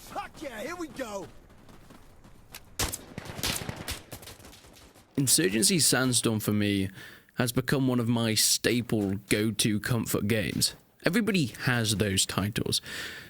Fuck yeah, here we go. Insurgency Sandstorm for me has become one of my staple go-to comfort games. Everybody has those titles.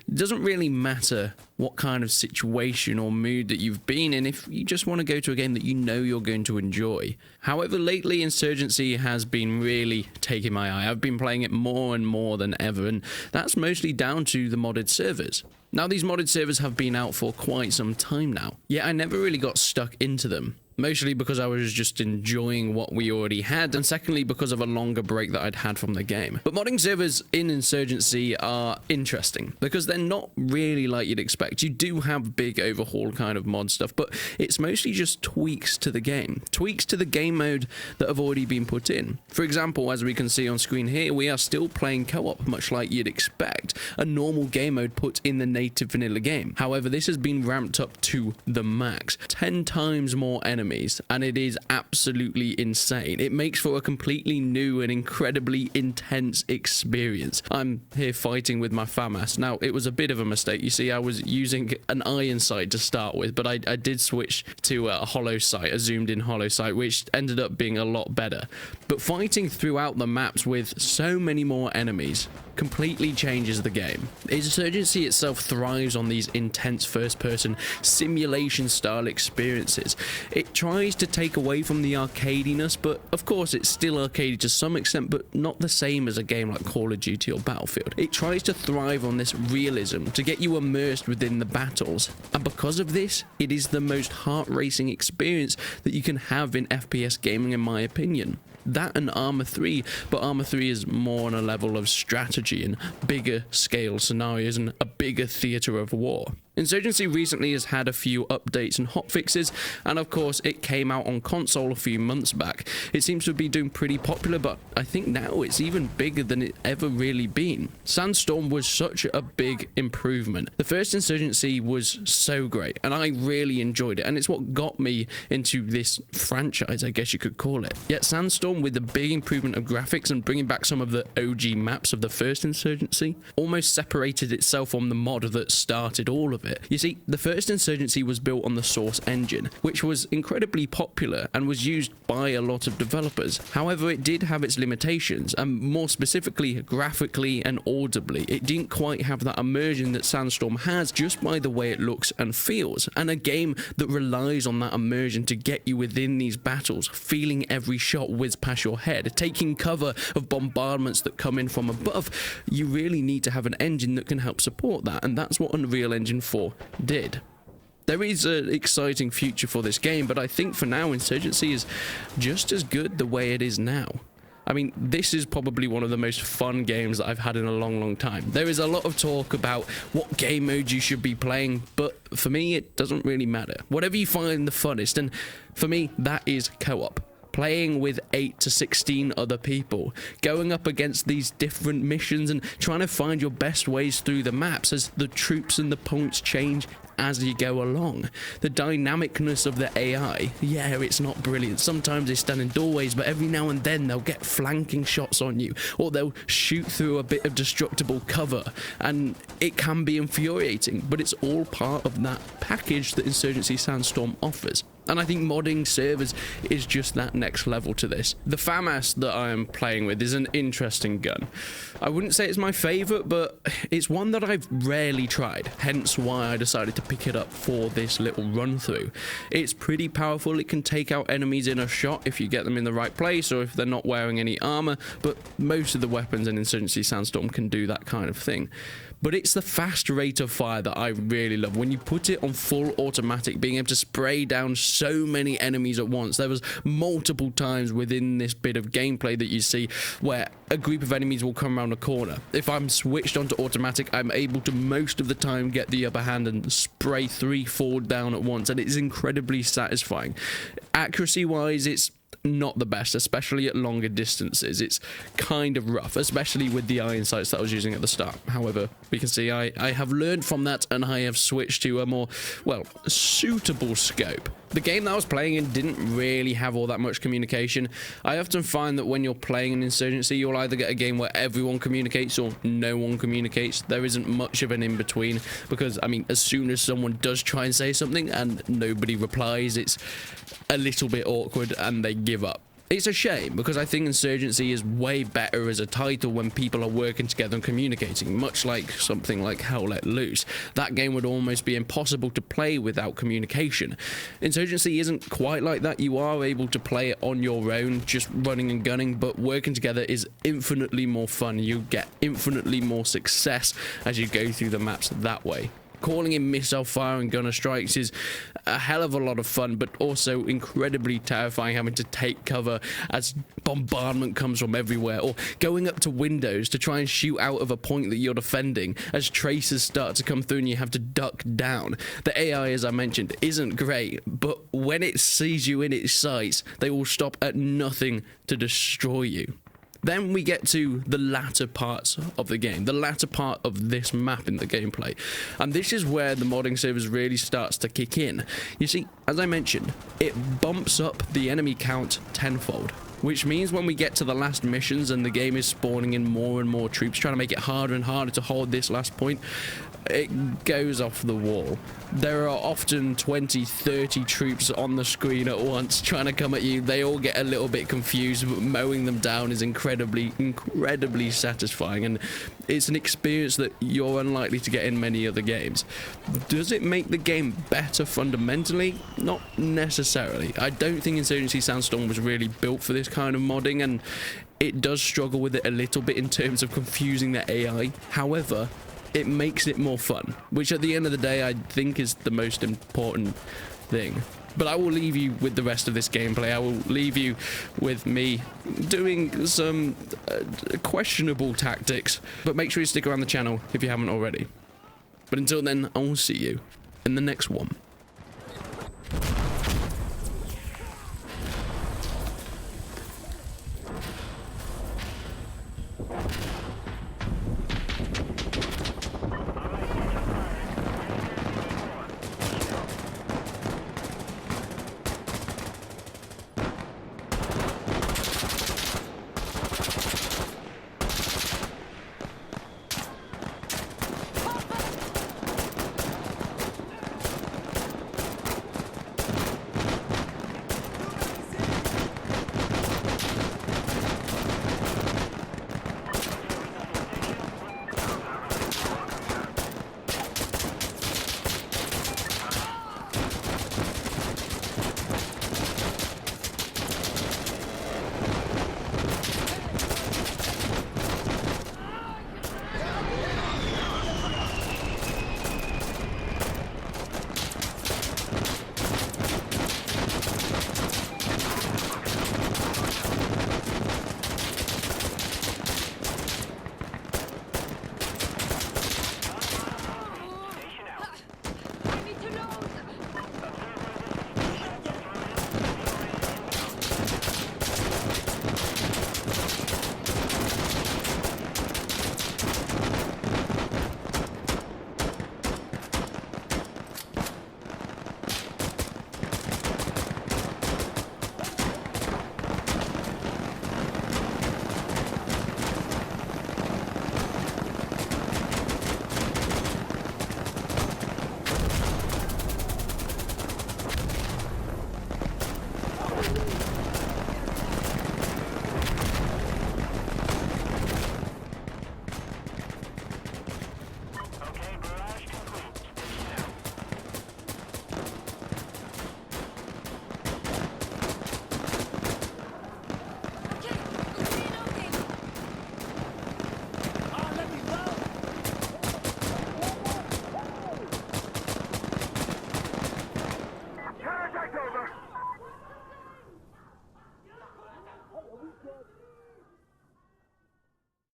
It doesn't really matter what kind of situation or mood that you've been in if you just want to go to a game that you know you're going to enjoy. However, lately Insurgency has been really taking my eye. I've been playing it more and more than ever, and that's mostly down to the modded servers. Now, these modded servers have been out for quite some time now, yet I never really got stuck into them. Mostly because I was just enjoying what we already had, and secondly because of a longer break that I'd had from the game. But modding servers in Insurgency are interesting, because they're not really like you'd expect. You do have big overhaul kind of mod stuff, but it's mostly just tweaks to the game. Tweaks to the game mode that have already been put in. For example, as we can see on screen here, we are still playing co-op, much like you'd expect a normal game mode put in the native vanilla game. However, this has been ramped up to the max. 10 times more enemies. And it is absolutely insane. It makes for a completely new and incredibly intense experience. I'm here fighting with my FAMAS. Now, it was a bit of a mistake. You see, I was using an iron sight to start with, but I did switch to a hollow sight, a zoomed in hollow sight, which ended up being a lot better. But fighting throughout the maps with so many more enemies completely changes the game. Insurgency itself thrives on these intense first-person simulation-style experiences. It tries to take away from the arcadiness, but of course it's still arcadey to some extent, but not the same as a game like Call of Duty or Battlefield. It tries to thrive on this realism to get you immersed within the battles, and because of this, it is the most heart-racing experience that you can have in FPS gaming, in my opinion. That and Arma 3, but Arma 3 is more on a level of strategy and bigger scale scenarios and a bigger theatre of war. Insurgency recently has had a few updates and hotfixes, and of course it came out on console a few months back. It seems to be doing pretty popular, but I think now it's even bigger than it ever really been. Sandstorm was such a big improvement. The first Insurgency was so great, and I really enjoyed it, and it's what got me into this franchise, I guess you could call it. Yet Sandstorm, with the big improvement of graphics and bringing back some of the OG maps of the first Insurgency, almost separated itself from the mod that started all of it. You see, the first Insurgency was built on the Source engine, which was incredibly popular and was used by a lot of developers. However, it did have its limitations, and more specifically, graphically and audibly. It didn't quite have that immersion that Sandstorm has just by the way it looks and feels, and a game that relies on that immersion to get you within these battles, feeling every shot whiz past your head, taking cover of bombardments that come in from above. You really need to have an engine that can help support that, and that's what Unreal Engine 4 did. There is an exciting future for this game, but I think for now Insurgency is just as good the way it is now. I mean, this is probably one of the most fun games that I've had in a long time. There is a lot of talk about what game modes you should be playing, but for me it doesn't really matter. Whatever you find the funnest, and for me that is co-op. Playing with 8 to 16 other people, going up against these different missions and trying to find your best ways through the maps as the troops and the points change as you go along. The dynamicness of the AI, yeah, it's not brilliant. Sometimes they stand in doorways, but every now and then they'll get flanking shots on you, or they'll shoot through a bit of destructible cover, and it can be infuriating, but it's all part of that package that Insurgency Sandstorm offers. And I think modding servers is just that next level to this. The FAMAS that I am playing with is an interesting gun. I wouldn't say it's my favourite, but it's one that I've rarely tried, hence why I decided to pick it up for this little run through. It's pretty powerful. It can take out enemies in a shot if you get them in the right place or if they're not wearing any armour, but most of the weapons in Insurgency Sandstorm can do that kind of thing. But it's the fast rate of fire that I really love. When you put it on full automatic, being able to spray down so many enemies at once. There was multiple times within this bit of gameplay that you see where a group of enemies will come around a corner. If I'm switched onto automatic, I'm able to most of the time get the upper hand and spray 3-4 down at once, and it is incredibly satisfying. Accuracy-wise, it's not the best, especially at longer distances. It's kind of rough, especially with the iron sights that I was using at the start. However, we can see I have learned from that, and I have switched to a more, well, suitable scope. The game that I was playing in didn't really have all that much communication. I often find that when you're playing an Insurgency, you'll either get a game where everyone communicates or no one communicates. There isn't much of an in-between because, I mean, as soon as someone does try and say something and nobody replies, it's a little bit awkward and they give up. It's a shame because I think Insurgency is way better as a title when people are working together and communicating, much like something like Hell Let Loose. That game would almost be impossible to play without communication. Insurgency isn't quite like that. You are able to play it on your own, just running and gunning, but working together is infinitely more fun. You get infinitely more success as you go through the maps that way. Calling in missile fire and gunner strikes is a hell of a lot of fun, but also incredibly terrifying, having to take cover as bombardment comes from everywhere, or going up to windows to try and shoot out of a point that you're defending as tracers start to come through and you have to duck down. The AI, as I mentioned, isn't great, but when it sees you in its sights, they will stop at nothing to destroy you. Then we get to the latter parts of the game, the latter part of this map in the gameplay. And this is where the modding servers really starts to kick in. You see, as I mentioned, it bumps up the enemy count tenfold, which means when we get to the last missions and the game is spawning in more and more troops, trying to make it harder and harder to hold this last point, it goes off the wall. There are often 20, 30 troops on the screen at once trying to come at you. They all get a little bit confused, but mowing them down is incredibly satisfying, and it's an experience that you're unlikely to get in many other games. Does it make the game better fundamentally? Not necessarily. I don't think Insurgency Sandstorm was really built for this kind of modding, and it does struggle with it a little bit in terms of confusing the AI. However, it makes it more fun, which at the end of the day I think is the most important thing. But I will leave you with the rest of this gameplay. I will leave you with me doing some questionable tactics, but make sure you stick around the channel if you haven't already. But until then, I will see you in the next one.